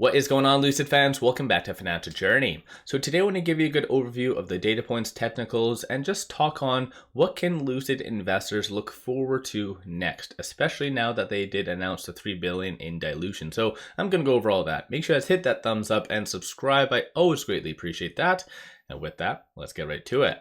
What is going on, Lucid fans? Welcome back to Financial Journey. So today I want to give you a good overview of the data points, technicals, and just talk on what can Lucid investors look forward to next, especially now that they did announce the $3 billion in dilution. So I'm going to go over all that. Make sure you guys hit that thumbs up and subscribe. I always greatly appreciate that. And with that, let's get right to it.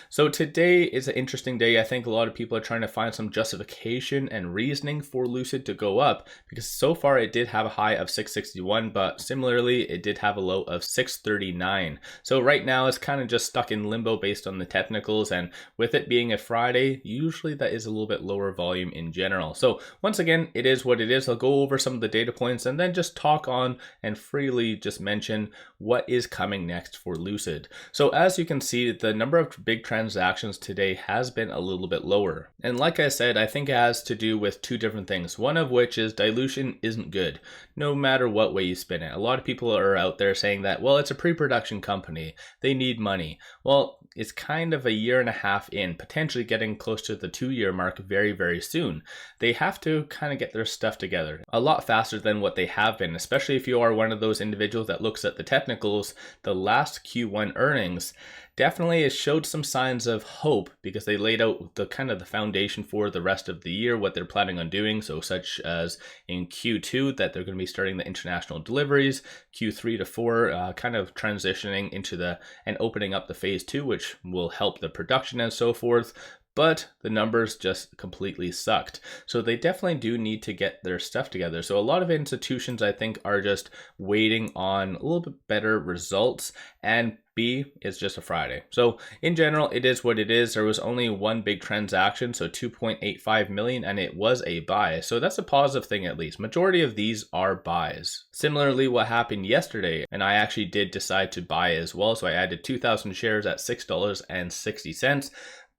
So today is an interesting day. I think a lot of people are trying to find some justification and reasoning for Lucid to go up, because so far it did have a high of 661, but similarly it did have a low of 639. So right now it's kind of just stuck in limbo based on the technicals, and with it being a Friday, usually that is a little bit lower volume in general. So once again, it is what it is. I'll go over some of the data points and then just talk on and freely just mention what is coming next for Lucid. So as you can see, the number of big transactions today has been a little bit lower. And like I said, I think it has to do with two different things. One of which is dilution isn't good, no matter what way you spin it. A lot of people are out there saying that, well, it's a pre-production company, they need money. Well, it's kind of a year and a half in, potentially getting close to the 2-year mark very, very soon. They have to kind of get their stuff together a lot faster than what they have been, especially if you are one of those individuals that looks at the technicals. The last Q1 earnings definitely it showed some signs of hope, because they laid out the kind of the foundation for the rest of the year, what they're planning on doing. So such as in Q2 that they're going to be starting the international deliveries, Q3 to 4 kind of transitioning into and opening up the phase 2, which will help the production and so forth. But the numbers just completely sucked. So they definitely do need to get their stuff together. So a lot of institutions, I think, are just waiting on a little bit better results, and B, it's just a Friday. So in general, it is what it is. There was only one big transaction, so 2.85 million, and it was a buy. So that's a positive thing at least. Majority of these are buys. Similarly, what happened yesterday, and I actually did decide to buy as well. So I added 2,000 shares at $6.60.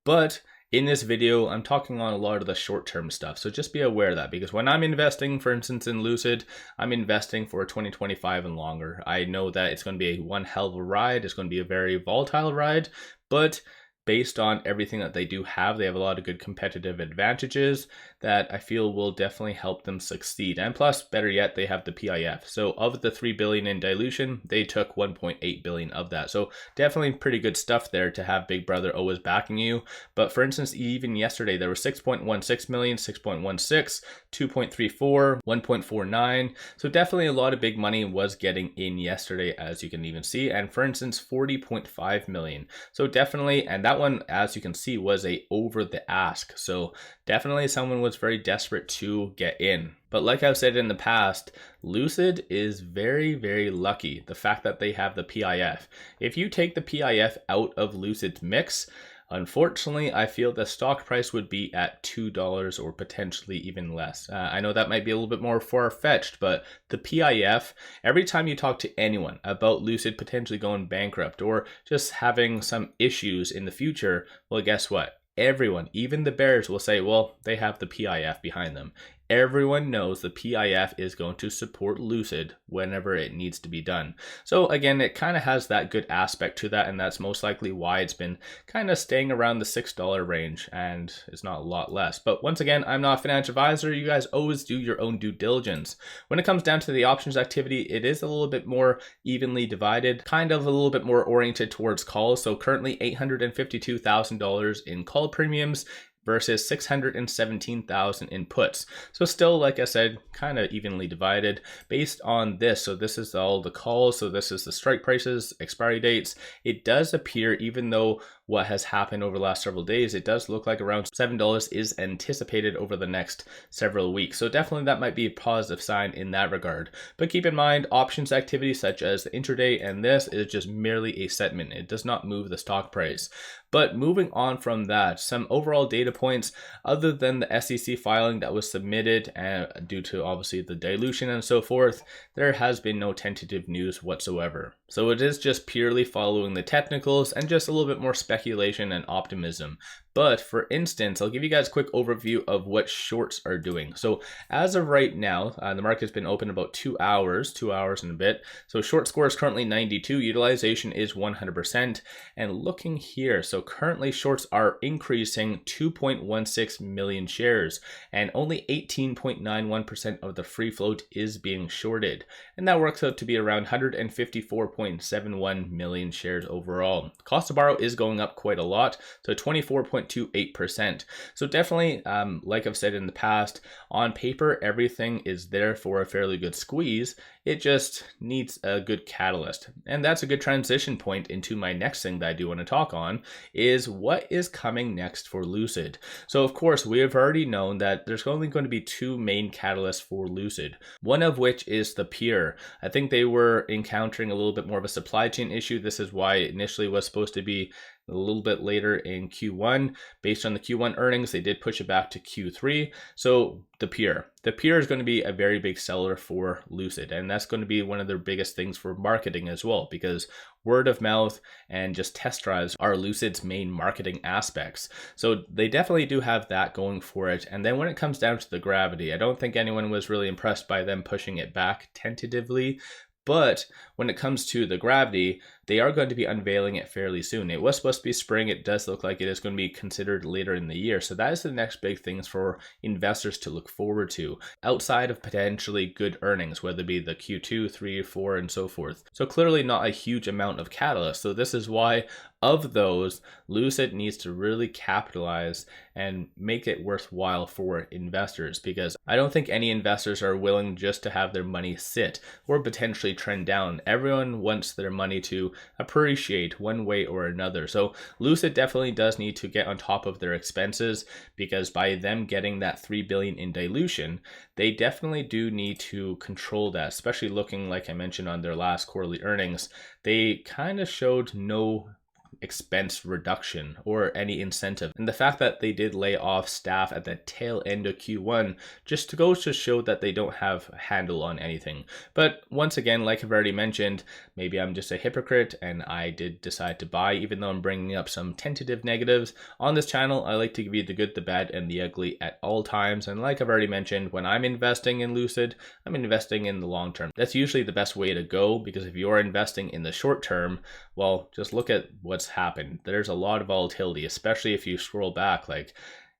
But in this video, I'm talking on a lot of the short-term stuff, so just be aware of that, because when I'm investing, for instance, in Lucid, I'm investing for 2025 and longer. I know that it's going to be one hell of a ride. It's going to be a very volatile ride, but based on everything that they do have, they have a lot of good competitive advantages that I feel will definitely help them succeed. And plus, better yet, they have the PIF. So of the $3 billion in dilution, they took $1.8 billion of that. So definitely pretty good stuff there to have Big Brother always backing you. But for instance, even yesterday, there was 6.16 million, 6.16, 2.34, 1.49. So definitely a lot of big money was getting in yesterday, as you can even see. And for instance, 40.5 million. So definitely, and that one, as you can see, was a over the ask. So definitely someone was very desperate to get in. But like I've said in the past, Lucid is very, very lucky. The fact that they have the PIF. If you take the PIF out of Lucid's mix, unfortunately, I feel the stock price would be at $2 or potentially even less. I know that might be a little bit more far-fetched, but the PIF, every time you talk to anyone about Lucid potentially going bankrupt or just having some issues in the future, well, guess what? Everyone, even the bears, will say, well, they have the PIF behind them. Everyone knows the PIF is going to support Lucid whenever it needs to be done. So again, it kind of has that good aspect to that, and that's most likely why it's been kind of staying around the $6 range, and it's not a lot less. But once again, I'm not a financial advisor. You guys always do your own due diligence. When it comes down to the options activity, it is a little bit more evenly divided, kind of a little bit more oriented towards calls. So currently $852,000 in call premiums versus 617,000 in puts. So still, like I said, kind of evenly divided based on this. So this is all the calls. So this is the strike prices, expiry dates. It does appear, even though what has happened over the last several days, it does look like around $7 is anticipated over the next several weeks. So definitely that might be a positive sign in that regard. But keep in mind, options activity such as the intraday and this is just merely a sentiment. It does not move the stock price. But moving on from that, some overall data points other than the SEC filing that was submitted due to obviously the dilution and so forth, there has been no tentative news whatsoever. So it is just purely following the technicals and just a little bit more speculation and optimism. But for instance, I'll give you guys a quick overview of what shorts are doing. So as of right now, the market's been open about 2 hours and a bit. So short score is currently 92, utilization is 100%. And looking here, so currently shorts are increasing 2.16 million shares, and only 18.91% of the free float is being shorted. And that works out to be around 154.71 million shares overall. Cost to borrow is going up quite a lot, so 24.28%. So definitely, like I've said in the past, on paper, everything is there for a fairly good squeeze. It just needs a good catalyst. And that's a good transition point into my next thing that I do want to talk on, is what is coming next for Lucid. So of course, we have already known that there's only going to be two main catalysts for Lucid, one of which is the peer. I think they were encountering a little bit more of a supply chain issue. This is why it initially was supposed to be a little bit later in Q1. Based on the Q1 earnings, they did push it back to Q3. So the peer is going to be a very big seller for Lucid, and that's going to be one of their biggest things for marketing as well, because word of mouth and just test drives are Lucid's main marketing aspects. So they definitely do have that going for it. And then when it comes down to the Gravity, I don't think anyone was really impressed by them pushing it back tentatively. But when it comes to the Gravity, they are going to be unveiling it fairly soon. It was supposed to be spring. It does look like it is going to be considered later in the year. So that is the next big things for investors to look forward to, outside of potentially good earnings, whether it be the Q2, 3, 4, and so forth. So clearly not a huge amount of catalyst. So this is why of those, Lucid needs to really capitalize and make it worthwhile for investors, because I don't think any investors are willing just to have their money sit or potentially trend down. Everyone wants their money to appreciate one way or another. So Lucid definitely does need to get on top of their expenses, because by them getting that $3 billion in dilution, they definitely do need to control that, especially looking, like I mentioned on their last quarterly earnings, they kind of showed no expense reduction or any incentive. And the fact that they did lay off staff at the tail end of Q1 just goes to show that they don't have a handle on anything. But once again, like I've already mentioned, maybe I'm just a hypocrite and I did decide to buy, even though I'm bringing up some tentative negatives. On this channel, I like to give you the good, the bad, and the ugly at all times. And like I've already mentioned, when I'm investing in Lucid, I'm investing in the long term. That's usually the best way to go, because if you're investing in the short term, well, just look at what's happened. There's a lot of volatility, especially if you scroll back. Like,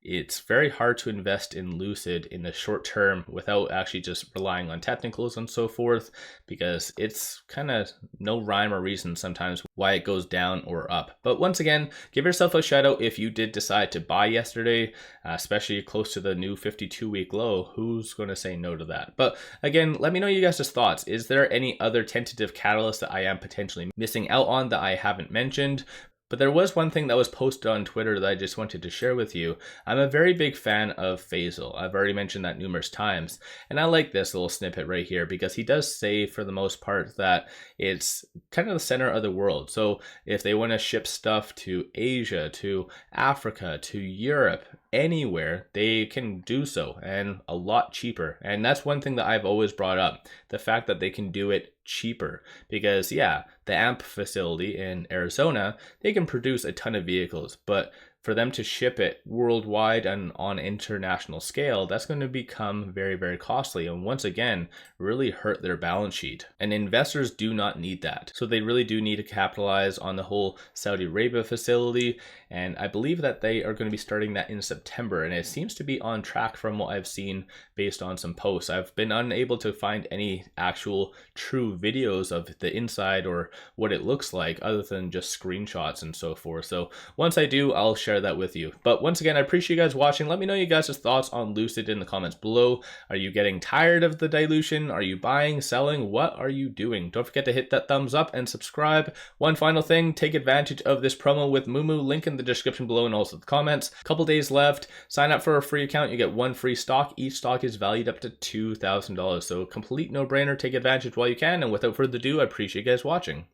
it's very hard to invest in Lucid in the short term without actually just relying on technicals and so forth, because it's kind of no rhyme or reason sometimes why it goes down or up. But once again, give yourself a shout out if you did decide to buy yesterday, especially close to the new 52-week low. Who's going to say no to that? But again, let me know you guys' thoughts. Is there any other tentative catalyst that I am potentially missing out on that I haven't mentioned? But there was one thing that was posted on Twitter that I just wanted to share with you. I'm a very big fan of 𝗖𝗧𝗧. I've already mentioned that numerous times. And I like this little snippet right here, because he does say, for the most part, that it's kind of the center of the world. So if they want to ship stuff to Asia, to Africa, to Europe, anywhere, they can do so, and a lot cheaper. And that's one thing that I've always brought up, the fact that they can do it cheaper, because yeah, the AMP facility in Arizona, they can produce a ton of vehicles, but for them to ship it worldwide and on international scale, that's going to become very, very costly, and once again, really hurt their balance sheet. And investors do not need that. So they really do need to capitalize on the whole Saudi Arabia facility, and I believe that they are going to be starting that in September, and it seems to be on track from what I've seen based on some posts. I've been unable to find any actual true videos of the inside or what it looks like, other than just screenshots and so forth. So once I do, I'll share that with you. But once again, I appreciate you guys watching. Let me know you guys' thoughts on Lucid in the comments below. Are you getting tired of the dilution? Are you buying, selling? What are you doing? Don't forget to hit that thumbs up and subscribe. One final thing, take advantage of this promo with Moomoo, link in the description below and also the comments. Couple days left. Sign up for a free account. You get one free stock. Each stock is valued up to $2,000. So complete no-brainer. Take advantage while you can. And without further ado, I appreciate you guys watching.